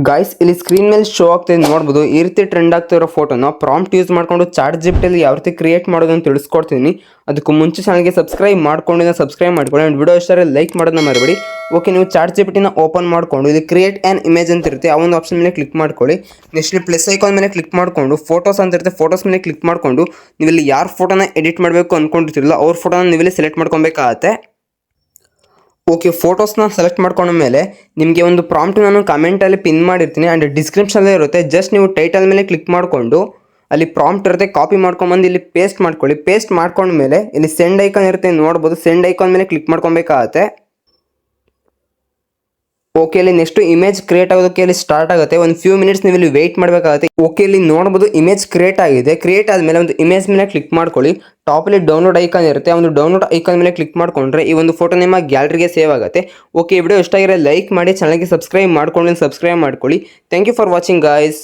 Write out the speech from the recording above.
Guys ಇಲ್ಲಿ screen ಮೇಲೆ show ಆಗ್ತಿದೆ ನೋಡ್ಬೋದು. ಈ ರೀತಿ ಟ್ರೆಂಡ್ ಆಗ್ತಿರೋ ಫೋಟೋನ ಪ್ರಾಂಪ್ಟ್ ಯೂಸ್ ಮಾಡ್ಕೊಂಡು ಚಾಟ್ ಜಿಪಿಟಿಯಲ್ಲಿ ಯಾವ ರೀತಿ ಕ್ರಿಯೇಟ್ ಮಾಡೋದು ಅಂತ ತಿಳಿಸ್ಕೊಡ್ತೀನಿ. ಅದಕ್ಕೂ ಮುಂಚೆ ಚಾನಲ್ಗೆ ಸಬ್ಸ್ಕ್ರೈಬ್ ಮಾಡ್ಕೊಳ್ಳಿ ಆ್ಯಂಡ್ ವಿಡಿಯೋ ಇಷ್ಟ ಲೈಕ್ ಮಾಡೋದನ್ನ ಮರಿಬೇಡಿ. ಓಕೆ, ನೀವು ಚಾಟ್ ಜಿಪಿಟಿನ ಓಪನ್ ಮಾಡಿಕೊಂಡು ಇಲ್ಲಿ ಕ್ರಿಯೇಟ್ ಆ್ಯನ್ ಇಮೇಜ್ ಅಂತ ಇರುತ್ತೆ, ಆ ಒಂದು ಆಪ್ಷನ್ ಮೇಲೆ ಕ್ಲಿಕ್ ಮಾಡ್ಕೊಳ್ಳಿ. ನೆಕ್ಸ್ಟ್ ಪ್ಲಸ್ ಐಕಾನ್ ಮೇಲೆ ಕ್ಲಿಕ್ ಮಾಡಿಕೊಂಡು ಫೋಟೋಸ್ ಅಂತ ಇರುತ್ತೆ, ಫೋಟೋಸ್ ಮೇಲೆ ಕ್ಲಿಕ್ ಮಾಡಿಕೊಂಡು ನೀವು ಇಲ್ಲಿ ಯಾರು ಫೋಟೋನ ಎಡಿಟ್ ಮಾಡಬೇಕು ಅಂದ್ಕೊಂಡಿರ್ತಿರಲ್ಲ ಅವ್ರ ಫೋಟೋನ ನೀವಿಲ್ಲಿ ಸೆಲೆಕ್ಟ್ ಮಾಡ್ಕೊಬೇಕಾಗತ್ತೆ. ಓಕೆ, ಫೋಟೋಸ್ನ ಸೆಲೆಕ್ಟ್ ಮಾಡ್ಕೊಂಡ ಮೇಲೆ ನಿಮಗೆ ಒಂದು ಪ್ರಾಂಪ್ಟ್ ನಾನು ಕಮೆಂಟಲ್ಲಿ ಪಿನ್ ಮಾಡಿರ್ತೀನಿ ಆ್ಯಂಡ್ ಡಿಸ್ಕ್ರಿಪ್ಷನಲ್ಲೇ ಇರುತ್ತೆ. ಜಸ್ಟ್ ನೀವು ಟೈಟಲ್ ಮೇಲೆ ಕ್ಲಿಕ್ ಮಾಡಿಕೊಂಡು ಅಲ್ಲಿ ಪ್ರಾಂಪ್ಟ್ ಇರುತ್ತೆ, ಕಾಪಿ ಮಾಡ್ಕೊಂಬಂದು ಇಲ್ಲಿ ಪೇಸ್ಟ್ ಮಾಡ್ಕೊಳ್ಳಿ. ಪೇಸ್ಟ್ ಮಾಡ್ಕೊಂಡ್ಮೇಲೆ ಇಲ್ಲಿ ಸೆಂಡ್ ಐಕಾನ್ ಇರುತ್ತೆ ನೋಡ್ಬೋದು, ಸೆಂಡ್ ಐಕಾನ್ ಮೇಲೆ ಕ್ಲಿಕ್ ಮಾಡ್ಕೊಬೇಕಾಗತ್ತೆ. ಓಕೆ, ಇಲ್ಲಿ ನೆಕ್ಸ್ಟ್ ಇಮೇಜ್ ಕ್ರಿಯೇಟ್ ಆಗೋದಕ್ಕೆ ಇಲ್ಲಿ ಸ್ಟಾರ್ಟ್ ಆಗುತ್ತೆ. ಒಂದು ಫ್ಯೂ ಮಿನಿಟ್ಸ್ ನೀವು ಇಲ್ಲಿ ವೆಯ್ಟ್ ಮಾಡಬೇಕಾಗುತ್ತೆ. ಓಕೆ, ಇಲ್ಲಿ ನೋಡ್ಬೋದು ಇಮೇಜ್ ಕ್ರಿಯೇಟ್ ಆಗಿದೆ. ಕ್ರಿಯೇಟ್ ಆದಮೇಲೆ ಒಂದು ಇಮೇಜ್ ಮೇಲೆ ಕ್ಲಿಕ್ ಮಾಡ್ಕೊಳ್ಳಿ. ಟಾಪಲ್ಲಿ ಡೌನ್ಲೋಡ್ ಐಕಾನ್ ಇರುತ್ತೆ, ಒಂದು ಡೌನ್ಲೋಡ್ ಐಕಾನ್ ಮೇಲೆ ಕ್ಲಿಕ್ ಮಾಡ್ಕೊಂಡ್ರೆ ಈ ಒಂದು ಫೋಟೋ ನಿಮ್ಮ ಗ್ಯಾಲರಿಗೆ ಸೇವ್ ಆಗುತ್ತೆ. ಓಕೆ, ವಿಡಿಯೋ ಇಷ್ಟ ಆಗಿರೋ ಲೈಕ್ ಮಾಡಿ, ಚಾನಲ್ಗೆ ಸಬ್ಸ್ಕ್ರೈಬ್ ಮಾಡ್ಕೊಳ್ಳಿ. Thank you for watching guys.